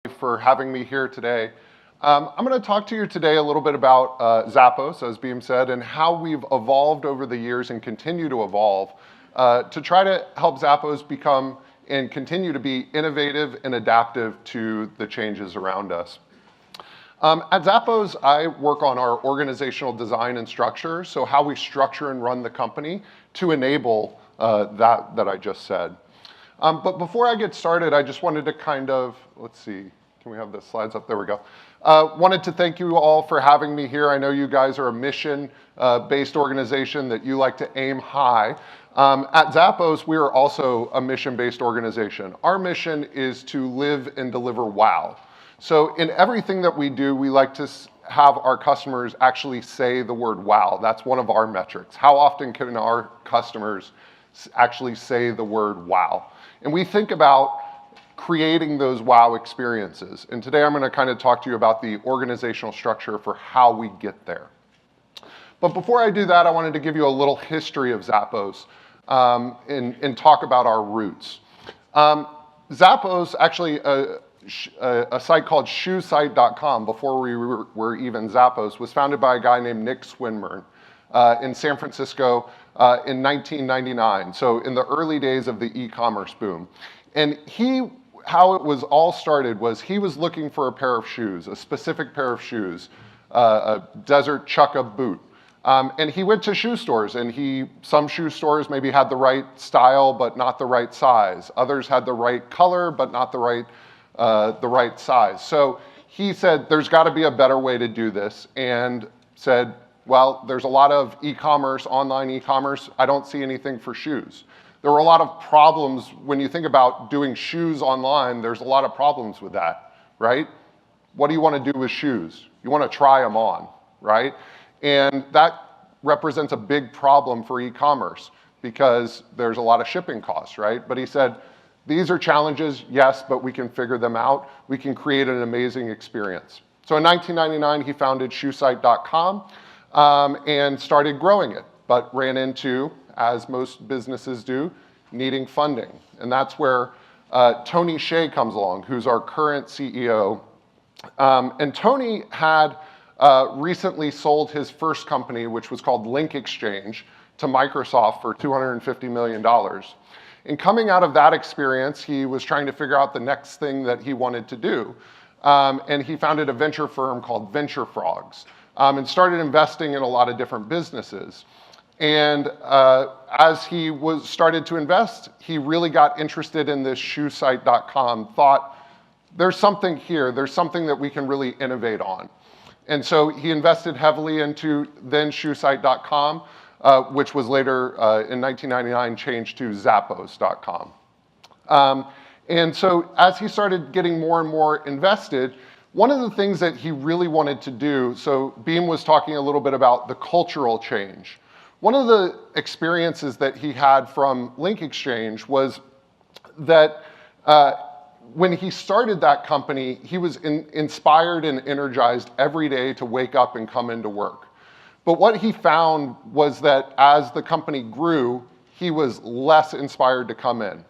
for having me here today. I'm going to talk to you today a little bit about Zappos, as Beam said, and how we've evolved over the years and continue to evolve to try to help Zappos become and continue to be innovative and adaptive to the changes around us. At Zappos, I work on our organizational design and structure, so how we structure and run the company to enable that I just said. But before I get started, I just wanted to kind of, let's see, can we have the slides up? There we go. Wanted to thank you all for having me here. I know you guys are a mission-based organization that you like to aim high. At Zappos, we are also a mission-based organization. Our mission is to live and deliver wow. So in everything that we do, we like to have our customers actually say the word wow. That's one of our metrics. How often can our customers actually say the word wow? And we think about creating those wow experiences. And today I'm going to kind of talk to you about the organizational structure for how we get there. But before I do that, I wanted to give you a little history of Zappos and talk about our roots. Zappos, actually a site called shoesite.com, before we were even Zappos, was founded by a guy named Nick Swinburne in San Francisco in 1999, so in the early days of the e-commerce boom. And how it was all started was he was looking for a pair of shoes, a specific pair of shoes, a Desert Chukka boot. And he went to shoe stores, and some shoe stores maybe had the right style but not the right size. Others had the right color but not the right size. So he said, there's got to be a better way to do this, and said, well, there's a lot of e-commerce, online e-commerce. I don't see anything for shoes. There were a lot of problems when you think about doing shoes online. There's a lot of problems with that, right? What do you want to do with shoes? You want to try them on, right? And that represents a big problem for e-commerce because there's a lot of shipping costs, right? But he said, these are challenges, yes, but we can figure them out. We can create an amazing experience. So in 1999, he founded shoesite.com and started growing it, but ran into, as most businesses do, needing funding. And that's where Tony Hsieh comes along, who's our current CEO. And Tony had recently sold his first company, which was called Link Exchange, to Microsoft for $250 million. And coming out of that experience, he was trying to figure out the next thing that he wanted to do. And he founded a venture firm called Venture Frogs and started investing in a lot of different businesses. And as he started to invest, he really got interested in this shoesite.com, thought, there's something here, there's something that we can really innovate on. And so he invested heavily into then shoesite.com, which was later in 1999 changed to Zappos.com. And so as he started getting more and more invested, one of the things that he really wanted to do, so Beam was talking a little bit about the cultural change. One of the experiences that he had from Link Exchange was that when he started that company, he was inspired and energized every day to wake up and come into work. But what he found was that as the company grew, he was less inspired to come in.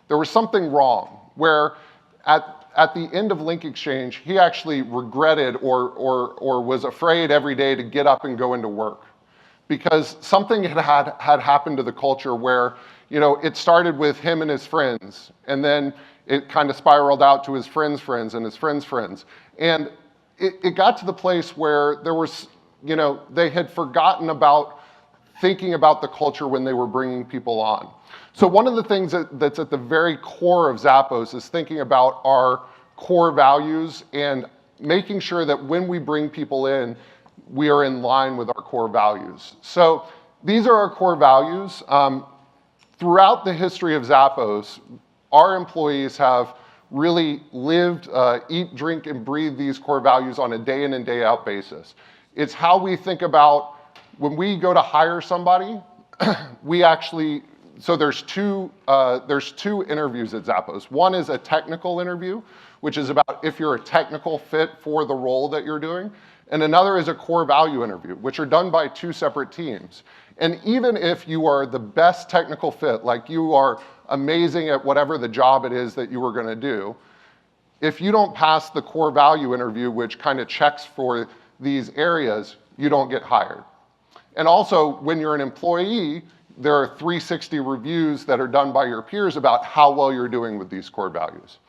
There was something wrong, where at the end of Link Exchange, he actually regretted or was afraid every day to get up and go into work. Because something had happened to the culture where, it started with him and his friends, and then it kind of spiraled out to his friends' friends and his friends' friends. And it got to the place where there was, they had forgotten about thinking about the culture when they were bringing people on. So one of the things that's at the very core of Zappos is thinking about our core values and making sure that when we bring people in, we are in line with our core values. So these are our core values. Throughout the history of Zappos, our employees have really lived, eat, drink, and breathe these core values on a day in and day out basis. It's how we think about when we go to hire somebody, so there's two interviews at Zappos. One is a technical interview, which is about if you're a technical fit for the role that you're doing. And another is a core value interview, which are done by two separate teams. And even if you are the best technical fit, like you are amazing at whatever the job it is that you were going to do, if you don't pass the core value interview, which kind of checks for these areas, you don't get hired. And also, when you're an employee, there are 360 reviews that are done by your peers about how well you're doing with these core values.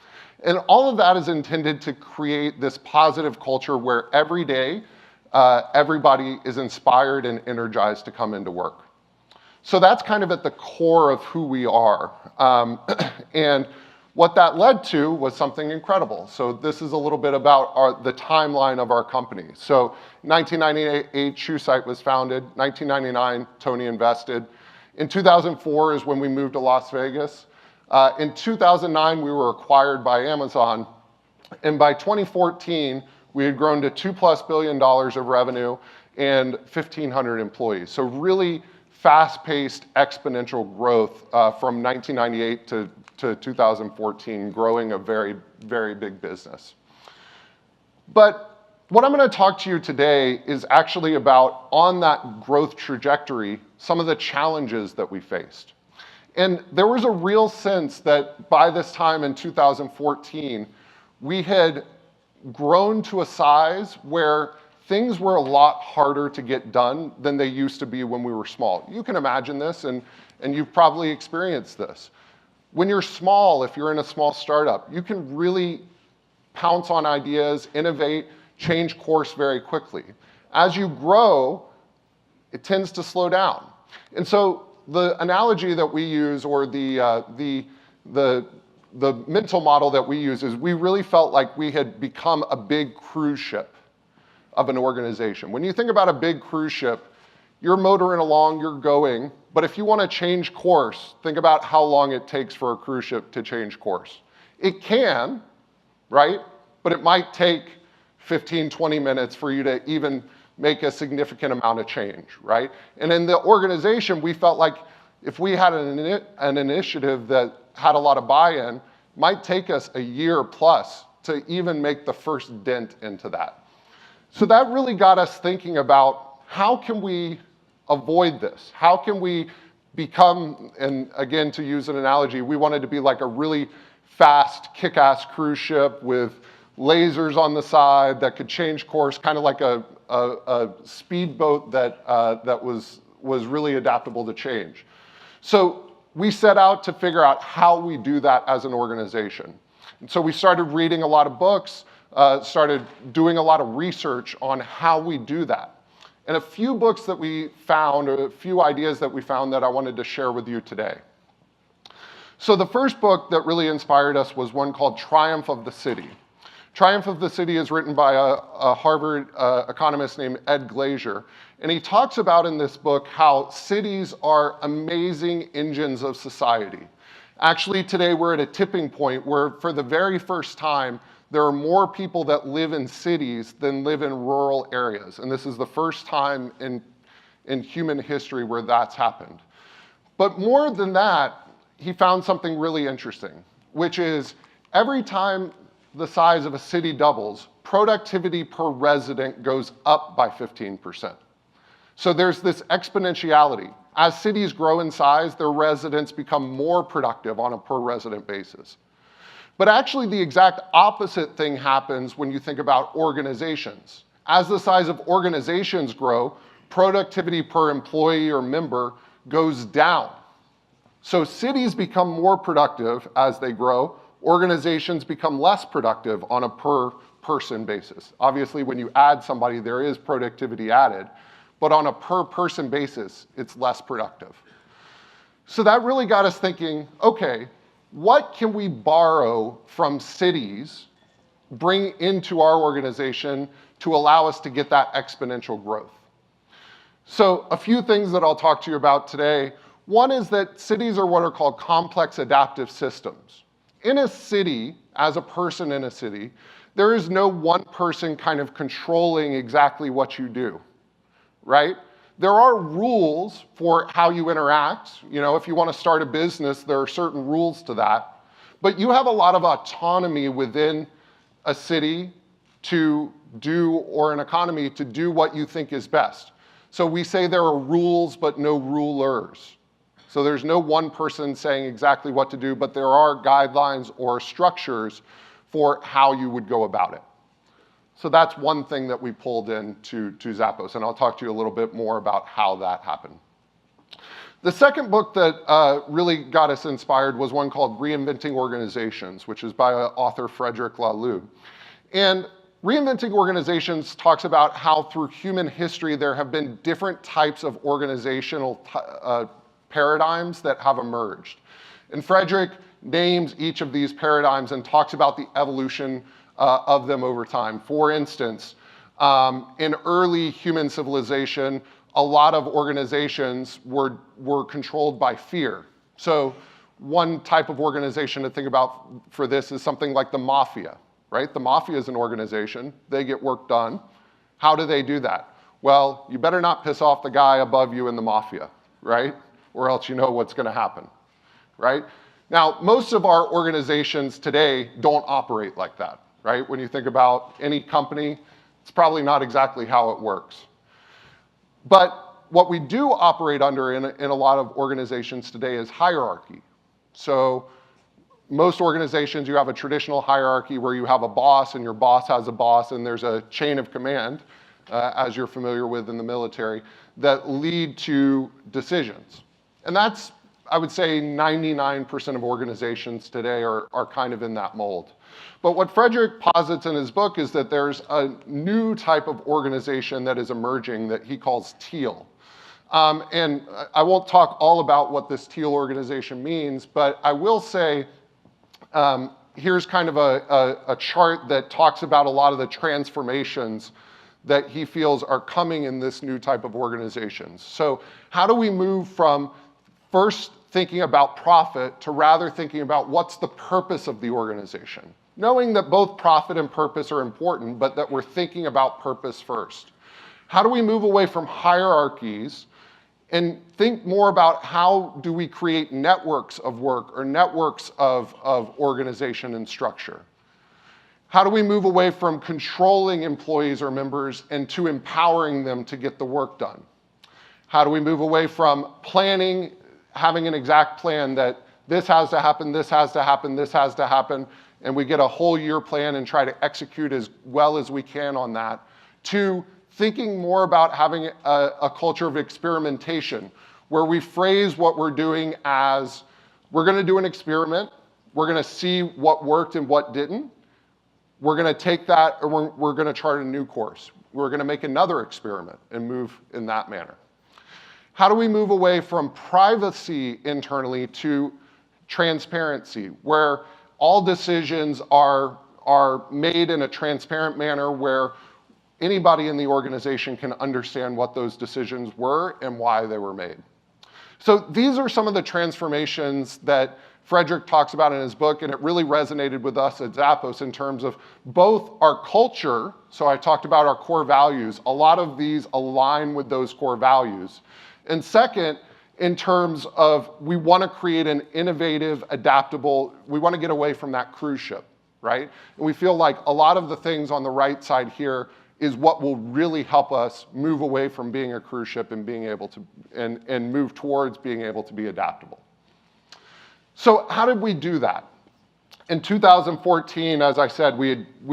And all of that is intended to create this positive culture where every day, everybody is inspired and energized to come into work. So that's kind of at the core of who we are. And what that led to was something incredible. So this is a little bit about the timeline of our company. So 1998, ShoeSite was founded. 1999, Tony invested. In 2004 is when we moved to Las Vegas. In 2009, we were acquired by Amazon. And by 2014, we had grown to $2+ billion of revenue and 1,500 employees. So really fast-paced exponential growth from 1998 to 2014, growing a very, very big business. But what I'm going to talk to you today is actually about, on that growth trajectory, some of the challenges that we faced. And there was a real sense that by this time in 2014, we had grown to a size where things were a lot harder to get done than they used to be when we were small. You can imagine this, and you've probably experienced this. When you're small, if you're in a small startup, you can really pounce on ideas, innovate, change course very quickly. As you grow, it tends to slow down. And so the analogy that we use, or the mental model that we use, is we really felt like we had become a big cruise ship of an organization. When you think about a big cruise ship, you're motoring along, you're going, but if you want to change course, think about how long it takes for a cruise ship to change course. It can, right? But it might take 15, 20 minutes for you to even make a significant amount of change, right? And in the organization, we felt like if we had an initiative that had a lot of buy-in, it might take us a year plus to even make the first dent into that. So that really got us thinking about, how can we avoid this? How can we become, and again, to use an analogy, we wanted to be like a really fast, kick-ass cruise ship with lasers on the side that could change course, kind of like a speedboat that was really adaptable to change. So we set out to figure out how we do that as an organization. And so we started reading a lot of books, started doing a lot of research on how we do that. And a few books that we found, or a few ideas that we found that I wanted to share with you today. So the first book that really inspired us was one called Triumph of the City. Triumph of the City is written by a Harvard economist named Ed Glaeser. And he talks about in this book how cities are amazing engines of society. Actually, today we're at a tipping point where, for the very first time, there are more people that live in cities than live in rural areas. And this is the first time in human history where that's happened. But more than that, he found something really interesting, which is every time the size of a city doubles, productivity per resident goes up by 15%. So there's this exponentiality. As cities grow in size, their residents become more productive on a per resident basis. But actually, the exact opposite thing happens when you think about organizations. As the size of organizations grow, productivity per employee or member goes down. So cities become more productive as they grow. Organizations become less productive on a per person basis. Obviously, when you add somebody, there is productivity added. But on a per person basis, it's less productive. So that really got us thinking, okay, what can we borrow from cities, bring into our organization to allow us to get that exponential growth? So a few things that I'll talk to you about today. One is that cities are what are called complex adaptive systems. In a city, as a person in a city, there is no one person kind of controlling exactly what you do, right? There are rules for how you interact. You know, if you want to start a business, there are certain rules to that. But you have a lot of autonomy within a city to do, or an economy to do what you think is best. So we say there are rules, but no rulers. So there's no one person saying exactly what to do, but there are guidelines or structures for how you would go about it. So that's one thing that we pulled into Zappos, and I'll talk to you a little bit more about how that happened. The second book that really got us inspired was one called Reinventing Organizations, which is by author Frederick Laloux. And Reinventing Organizations talks about how through human history there have been different types of organizational paradigms that have emerged. And Frederick names each of these paradigms and talks about the evolution of them over time. For instance, in early human civilization, a lot of organizations were controlled by fear. So one type of organization to think about for this is something like the mafia, right? The mafia is an organization. They get work done. How do they do that? Well, you better not piss off the guy above you in the mafia, right? Or else you know what's going to happen, right? Now, most of our organizations today don't operate like that, right? When you think about any company, it's probably not exactly how it works. But what we do operate under in a lot of organizations today is hierarchy. So most organizations, you have a traditional hierarchy where you have a boss and your boss has a boss and there's a chain of command, as you're familiar with in the military, that lead to decisions. And that's, I would say, 99% of organizations today are kind of in that mold. But what Frederick posits in his book is that there's a new type of organization that is emerging that he calls teal. And I won't talk all about what this teal organization means, but I will say here's kind of a chart that talks about a lot of the transformations that he feels are coming in this new type of organizations. So how do we move from first thinking about profit to rather thinking about what's the purpose of the organization? Knowing that both profit and purpose are important, but that we're thinking about purpose first. How do we move away from hierarchies and think more about how do we create networks of work or networks of organization and structure? How do we move away from controlling employees or members and to empowering them to get the work done? How do we move away from planning, having an exact plan that this has to happen, this has to happen, this has to happen, and we get a whole year plan and try to execute as well as we can on that, to thinking more about having a culture of experimentation, where we phrase what we're doing as, we're gonna do an experiment, we're gonna see what worked and what didn't, we're gonna take that, or we're gonna chart a new course. We're gonna make another experiment and move in that manner. How do we move away from privacy internally to transparency, where all decisions are made in a transparent manner where anybody in the organization can understand what those decisions were and why they were made. So these are some of the transformations that Frederick talks about in his book, and it really resonated with us at Zappos in terms of both our culture, so I talked about our core values, a lot of these align with those core values. And second, in terms of we want to create an innovative, adaptable, we want to get away from that cruise ship, right? And we feel like a lot of the things on the right side here is what will really help us move away from being a cruise ship and being able to, and move towards being able to be adaptable. So how did we do that? In 2014, as I said, we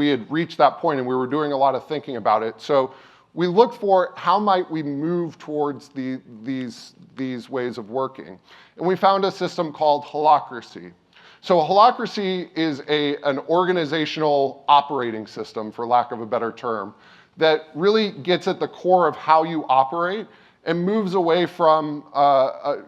had reached that point and we were doing a lot of thinking about it. So we looked for how might we move towards these ways of working. And we found a system called holacracy. So holacracy is an organizational operating system, for lack of a better term, that really gets at the core of how you operate and moves away from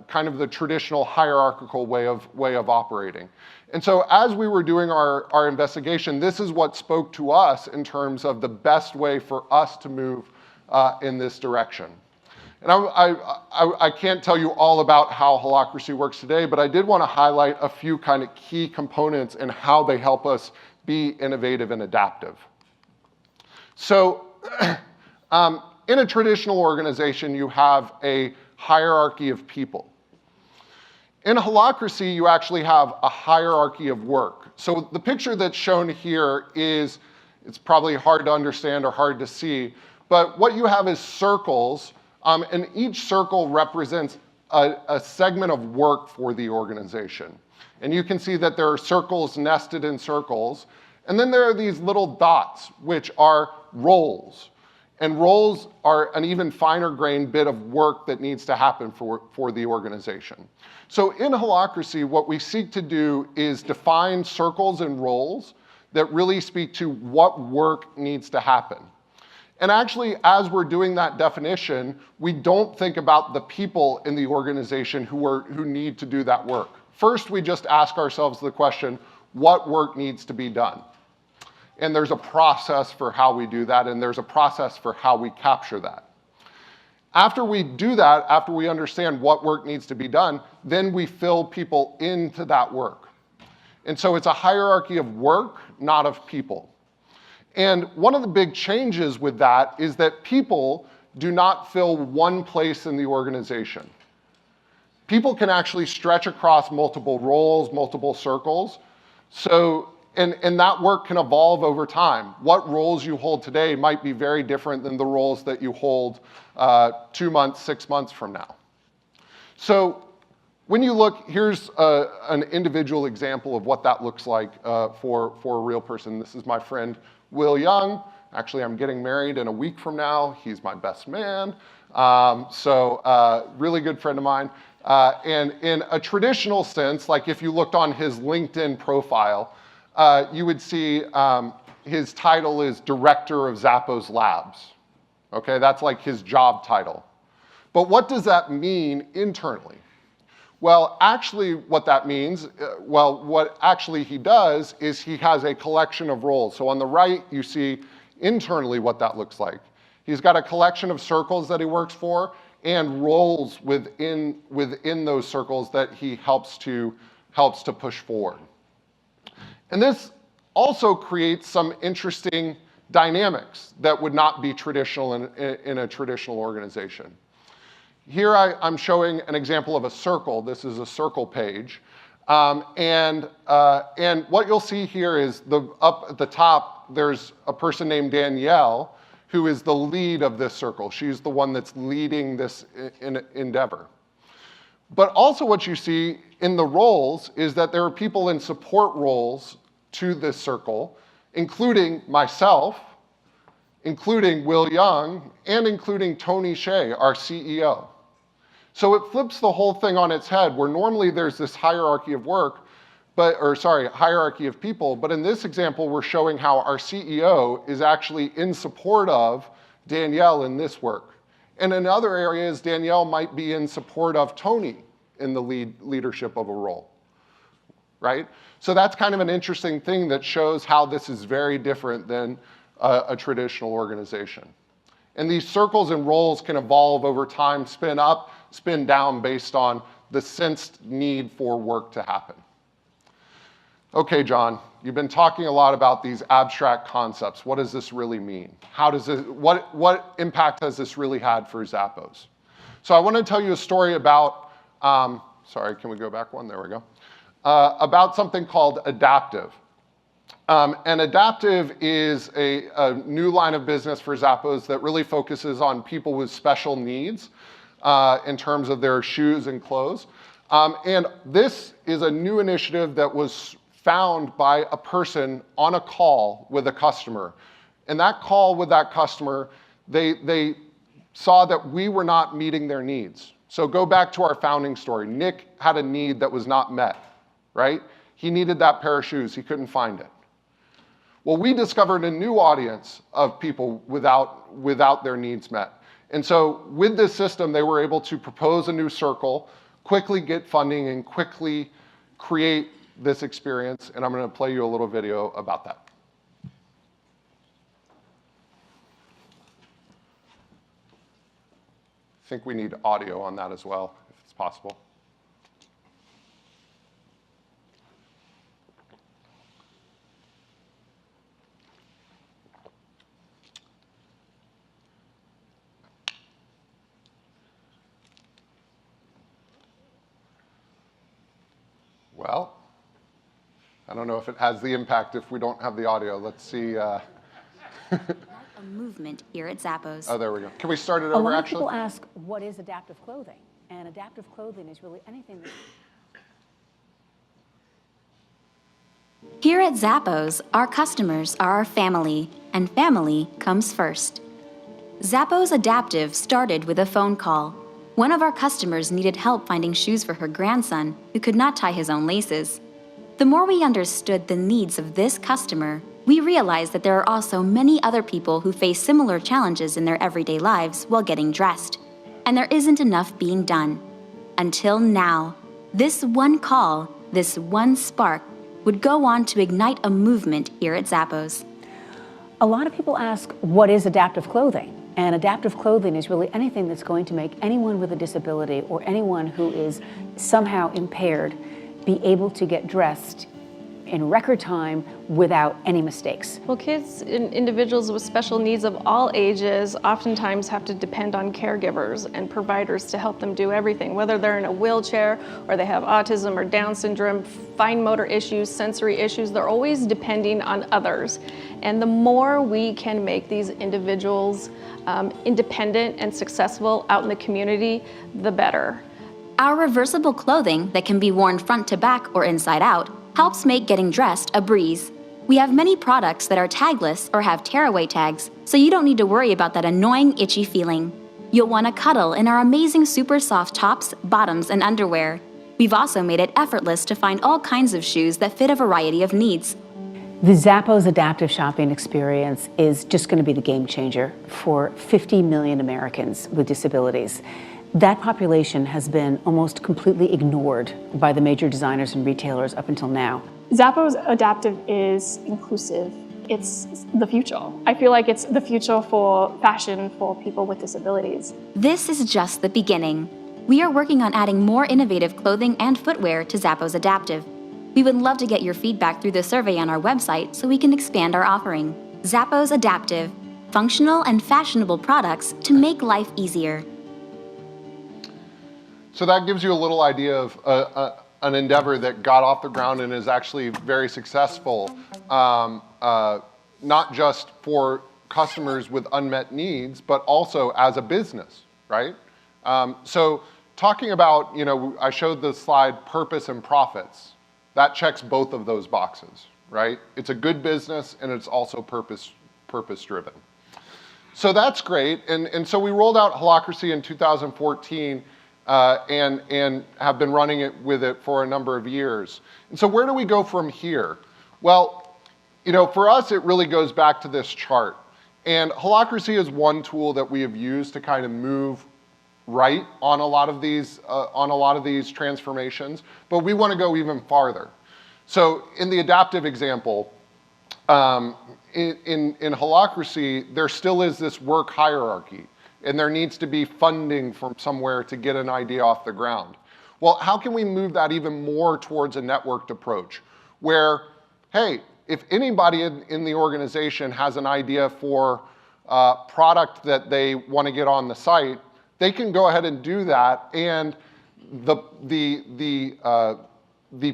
kind of the traditional hierarchical way of operating. And so as we were doing our investigation, this is what spoke to us in terms of the best way for us to move in this direction. And I can't tell you all about how holacracy works today, but I did want to highlight a few kind of key components and how they help us be innovative and adaptive. So in a traditional organization, you have a hierarchy of people. In holacracy, you actually have a hierarchy of work. So the picture that's shown here is, it's probably hard to understand or hard to see, but what you have is circles, and each circle represents a segment of work for the organization. And you can see that there are circles nested in circles, And then there are these little dots, which are roles. And roles are an even finer grained bit of work that needs to happen for the organization. So in Holacracy, what we seek to do is define circles and roles that really speak to what work needs to happen. And actually, as we're doing that definition, we don't think about the people in the organization who need to do that work. First, we just ask ourselves the question, what work needs to be done? And there's a process for how we do that, and there's a process for how we capture that. After we do that, after we understand what work needs to be done, then we fill people into that work. And so it's a hierarchy of work, not of people. And one of the big changes with that is that people do not fill one place in the organization. People can actually stretch across multiple roles, multiple circles. So, and that work can evolve over time. What roles you hold today might be very different than the roles that you hold 2 months, 6 months from now. So when you look, here's an individual example of what that looks like for a real person. This is my friend, Will Young. Actually, I'm getting married in a week from now. He's my best man. Really good friend of mine. And in a traditional sense, like if you looked on his LinkedIn profile, you would see his title is Director of Zappos Labs. Okay, that's like his job title. But what does that mean internally? Well, actually what that means, what actually he does is he has a collection of roles. So on the right, you see internally what that looks like. He's got a collection of circles that he works for and roles within those circles that he helps to push forward. And this also creates some interesting dynamics that would not be traditional in a traditional organization. Here I'm showing an example of a circle. This is a circle page. And what you'll see here is up at the top, there's a person named Danielle who is the lead of this circle. She's the one that's leading this endeavor. But also what you see in the roles is that there are people in support roles to this circle, including myself, including Will Young, and including Tony Hsieh, our CEO. So it flips the whole thing on its head, where normally there's this hierarchy of work, hierarchy of people, but in this example, we're showing how our CEO is actually in support of Danielle in this work. And in other areas, Danielle might be in support of Tony in the leadership of a role, right? So that's kind of an interesting thing that shows how this is very different than a traditional organization. And these circles and roles can evolve over time, spin up, spin down based on the sensed need for work to happen. Okay, John, you've been talking a lot about these abstract concepts. What does this really mean? What impact has this really had for Zappos? So I want to tell you a story about, sorry, can we go back one? There we go. About something called Adaptive. And Adaptive is a new line of business for Zappos that really focuses on people with special needs in terms of their shoes and clothes. And this is a new initiative that was found by a person on a call with a customer. And that call with that customer, they saw that we were not meeting their needs. So go back to our founding story. Nick had a need that was not met, right? He needed that pair of shoes. He couldn't find it. Well, we discovered a new audience of people without their needs met. And so with this system, they were able to propose a new circle, quickly get funding, and quickly create this experience. And I'm going to play you a little video about that. I think we need audio on that as well, if it's possible. Well, I don't know if it has the impact if we don't have the audio. Let's see. A movement here at Zappos. Oh, there we go. Can we start it over, A lot of actually? people ask, what is adaptive clothing? And adaptive clothing is really anything that... Here at Zappos, our customers are our family, and family comes first. Zappos Adaptive started with a phone call. One of our customers needed help finding shoes for her grandson, who could not tie his own laces. The more we understood the needs of this customer, we realized that there are also many other people who face similar challenges in their everyday lives while getting dressed, and there isn't enough being done. Until now, this one call, this one spark, would go on to ignite a movement here at Zappos. A lot of people ask, what is adaptive clothing? And adaptive clothing is really anything that's going to make anyone with a disability or anyone who is somehow impaired be able to get dressed in record time without any mistakes. Well, kids and individuals with special needs of all ages oftentimes have to depend on caregivers and providers to help them do everything, whether they're in a wheelchair or they have autism or Down syndrome, fine motor issues, sensory issues. They're always depending on others. And the more we can make these individuals independent and successful out in the community, the better. Our reversible clothing that can be worn front to back or inside out helps make getting dressed a breeze. We have many products that are tagless or have tearaway tags, so you don't need to worry about that annoying, itchy feeling. You'll want to cuddle in our amazing super soft tops, bottoms, and underwear. We've also made it effortless to find all kinds of shoes that fit a variety of needs. The Zappos adaptive shopping experience is just going to be the game changer for 50 million Americans with disabilities. That population has been almost completely ignored by the major designers and retailers up until now. Zappos Adaptive is inclusive. It's the future. I feel like it's the future for fashion for people with disabilities. This is just the beginning. We are working on adding more innovative clothing and footwear to Zappos Adaptive. We would love to get your feedback through the survey on our website so we can expand our offering. Zappos Adaptive, functional and fashionable products to make life easier. So that gives you a little idea of an endeavor that got off the ground and is actually very successful, not just for customers with unmet needs, but also as a business, right? So talking about, I showed the slide purpose and profits. That checks both of those boxes, right? It's a good business and it's also purpose-driven. So that's great, and so we rolled out Holacracy in 2014, and have been running it with it for a number of years. And so where do we go from here? Well, for us, it really goes back to this chart. And Holacracy is one tool that we have used to kind of move right on a lot of these transformations, but we want to go even farther. So in the adaptive example, in Holacracy, there still is this work hierarchy, and there needs to be funding from somewhere to get an idea off the ground. Well, how can we move that even more towards a networked approach where, hey, if anybody in the organization has an idea for a product that they want to get on the site, they can go ahead and do that, and the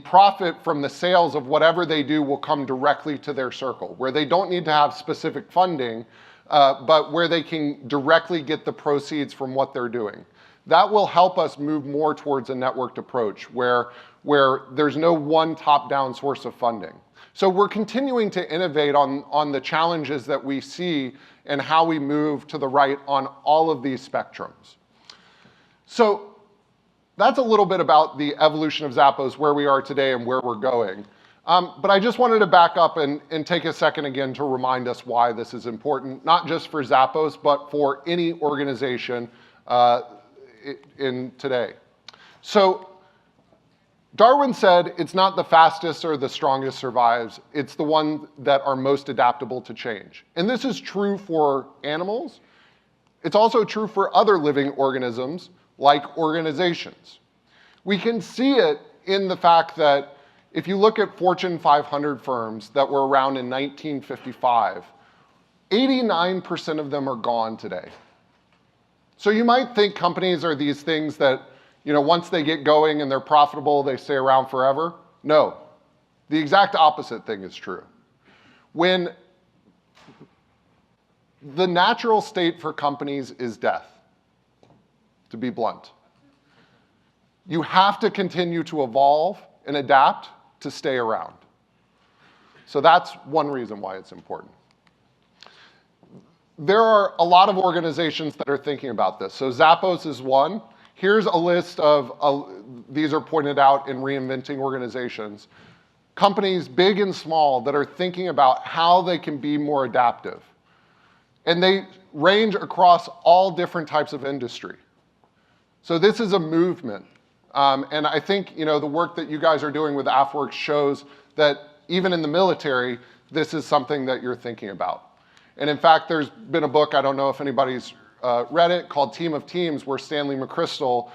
profit from the sales of whatever they do will come directly to their circle, where they don't need to have specific funding, but where they can directly get the proceeds from what they're doing. That will help us move more towards a networked approach where there's no one top-down source of funding. So we're continuing to innovate on the challenges that we see and how we move to the right on all of these spectrums. So that's a little bit about the evolution of Zappos, where we are today and where we're going. But I just wanted to back up and take a second again to remind us why this is important, not just for Zappos, but for any organization in today. So Darwin said it's not the fastest or the strongest survives, it's the one that are most adaptable to change. And this is true for animals. It's also true for other living organisms like organizations. We can see it in the fact that if you look at Fortune 500 firms that were around in 1955, 89% of them are gone today. So you might think companies are these things that, once they get going and they're profitable, they stay around forever. No, the exact opposite thing is true. When the natural state for companies is death, to be blunt. You have to continue to evolve and adapt to stay around. So that's one reason why it's important. There are a lot of organizations that are thinking about this. So Zappos is one. Here's a list of, these are pointed out in reinventing organizations. Companies big and small that are thinking about how they can be more adaptive. And they range across all different types of industry. So this is a movement. And I think the work that you guys are doing with AFWERX shows that even in the military, this is something that you're thinking about. And in fact, there's been a book, I don't know if anybody's read it, called Team of Teams, where Stanley McChrystal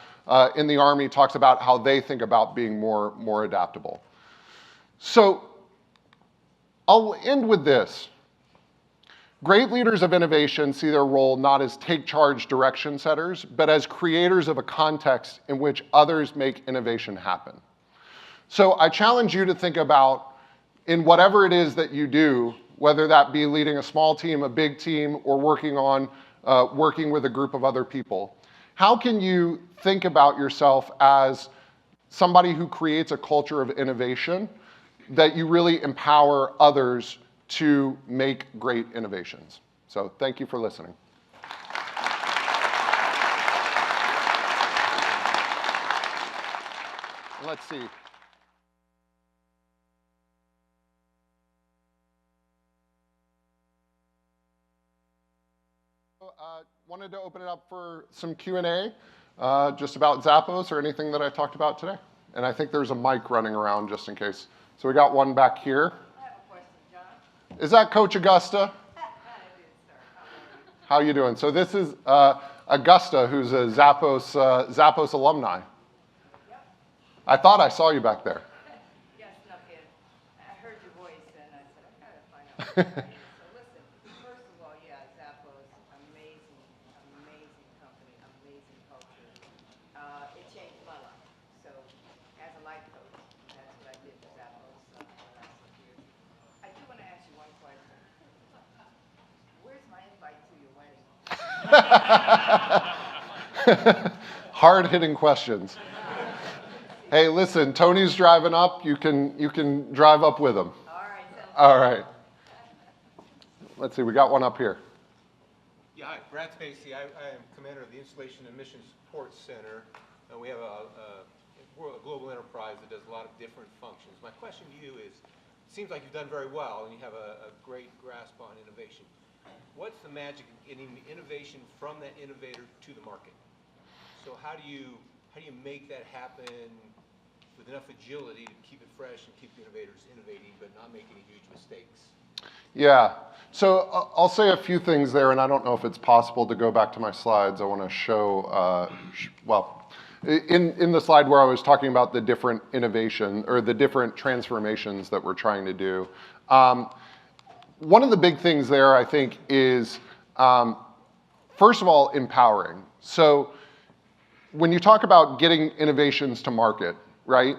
in the Army talks about how they think about being more adaptable. So I'll end with this. Great leaders of innovation see their role not as take-charge direction setters, but as creators of a context in which others make innovation happen. So I challenge you to think about, in whatever it is that you do, whether that be leading a small team, a big team, or working with a group of other people, how can you think about yourself as somebody who creates a culture of innovation that you really empower others to make great innovations? So thank you for listening. Let's see. Wanted to open it up for some Q&A, just about Zappos or anything that I talked about today. And I think there's a mic running around just in case. So we got one back here. I have a question, John. Is that Coach Augusta? It is, sir. How are you doing? So this is Augusta, who's a Zappos alumni. Yep. I thought I saw you back there. Yes, snuck in. I heard your voice and I said, I gotta find out what that is. So listen, first of all, yeah, Zappos, amazing company, amazing culture. It changed my life. So as a life coach, that's what I did with Zappos for the last 6 years. I do want to ask you one question. Where's my invite to your wedding? Hard-hitting questions. Hey, listen, Tony's driving up. You can drive up with him. All right, sounds All right. Let's see, we got one up here. Yeah, hi, Brad Spacey. I am commander of the Installation and Mission Support Center. We have we're a global enterprise that does a lot of different functions. My question to you is, it seems like you've done very well and you have a great grasp on innovation. What's the magic of getting the innovation from that innovator to the market? So how do you make that happen with enough agility to keep it fresh and keep the innovators innovating but not making any huge mistakes? Yeah, so I'll say a few things there, and I don't know if it's possible to go back to my slides. I want to show, in the slide where I was talking about the different innovation, or the different transformations that we're trying to do. One of the big things there, I think, is, first of all, empowering. So when you talk about getting innovations to market, right,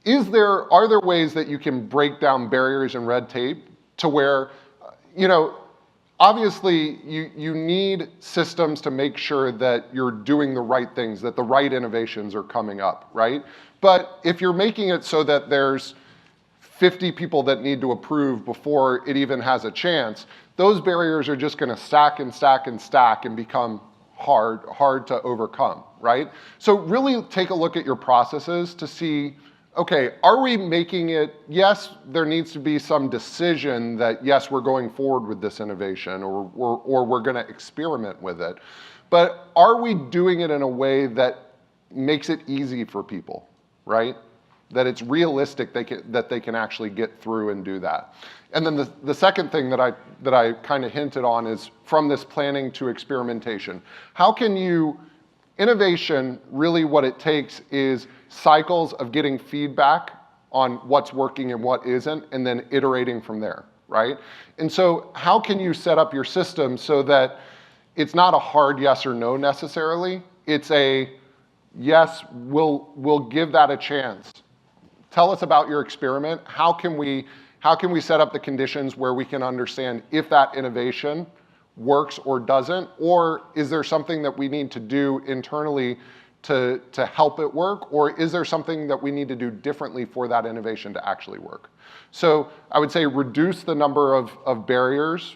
are there ways that you can break down barriers and red tape to where, obviously you need systems to make sure that you're doing the right things, that the right innovations are coming up, right? But if you're making it so that there's 50 people that need to approve before it even has a chance, those barriers are just going to stack and stack and stack and become hard to overcome, right? So really take a look at your processes to see, okay, are we making it, yes, there needs to be some decision that, yes, we're going forward with this innovation, or we're going to experiment with it, but are we doing it in a way that makes it easy for people, right? That it's realistic that they can actually get through and do that. And then the second thing that I kind of hinted on is from this planning to experimentation. How can you, innovation, really what it takes is cycles of getting feedback on what's working and what isn't, and then iterating from there, right? And so how can you set up your system so that it's not a hard yes or no necessarily, it's a yes, we'll give that a chance. Tell us about your experiment. How can we set up the conditions where we can understand if that innovation works or doesn't, or is there something that we need to do internally to help it work, or is there something that we need to do differently for that innovation to actually work? So I would say reduce the number of barriers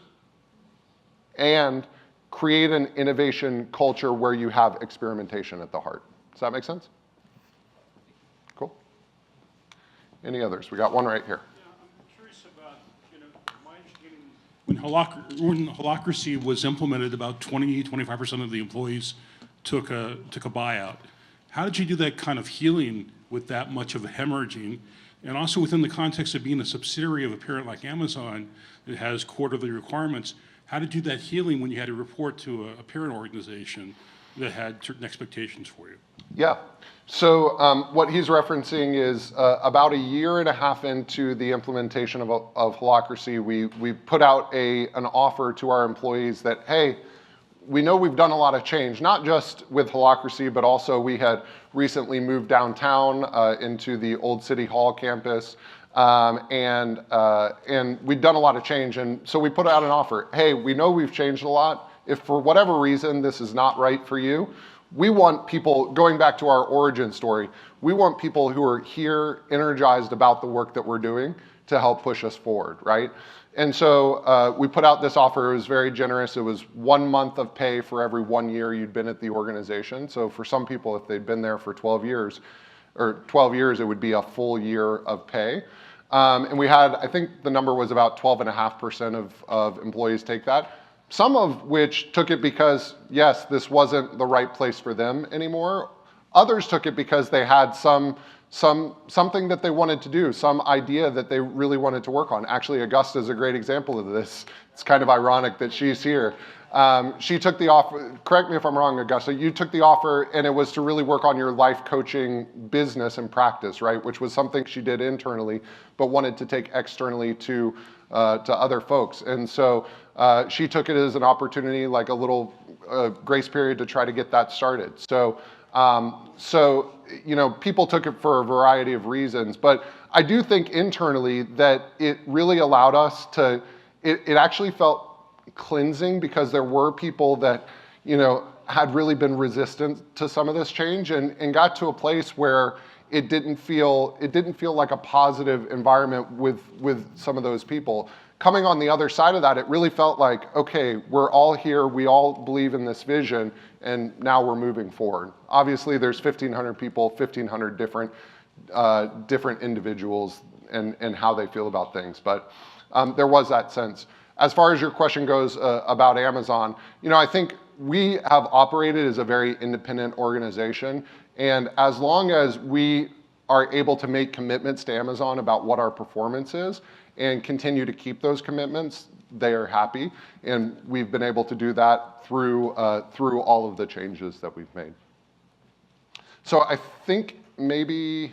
and create an innovation culture where you have experimentation at the heart. Does that make sense? Cool. Any others? We got one right here. I'm curious about, my understanding, when holacracy was implemented, about 25% of the employees took a buyout. How did you do that kind of healing with that much of a hemorrhaging? And also within the context of being a subsidiary of a parent like Amazon that has quarterly requirements, how to do that healing when you had to report to a parent organization that had certain expectations for you? Yeah. So what he's referencing is about a year and a half into the implementation of holacracy, we put out an offer to our employees that, hey, we know we've done a lot of change, not just with holacracy, but also we had recently moved downtown into the old City Hall campus. And we'd done a lot of change, and so we put out an offer. Hey, we know we've changed a lot. If for whatever reason this is not right for you, we want people, going back to our origin story, we want people who are here energized about the work that we're doing to help push us forward, right? And so we put out this offer. It was very generous. It was 1 month of pay for every 1 year you'd been at the organization. So for some people, if they'd been there for 12 years, it would be a full year of pay. And we had, I think the number was about 12.5% of employees take that. Some of which took it because, yes, this wasn't the right place for them anymore. Others took it because they had something that they wanted to do, some idea that they really wanted to work on. Actually, Augusta is a great example of this. It's kind of ironic that she's here. She took the offer, correct me if I'm wrong, Augusta, you took the offer and it was to really work on your life coaching business and practice, right? Which was something she did internally, but wanted to take externally to other folks. And so she took it as an opportunity, like a little grace period to try to get that started. So people took it for a variety of reasons, but I do think internally that it really allowed us to, it actually felt cleansing because there were people that, had really been resistant to some of this change and got to a place where it didn't feel like a positive environment with some of those people. Coming on the other side of that, it really felt like, okay, we're all here, we all believe in this vision, and now we're moving forward. Obviously, there's 1,500 people, 1,500 different individuals and how they feel about things, but there was that sense. As far as your question goes about Amazon, I think we have operated as a very independent organization, and as long as we are able to make commitments to Amazon about what our performance is and continue to keep those commitments, they are happy, and we've been able to do that through all of the changes that we've made. So I think maybe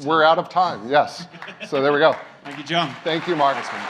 we're out of time. Yes. So there we go. Thank you, John. Thank you, Mark. Nice one.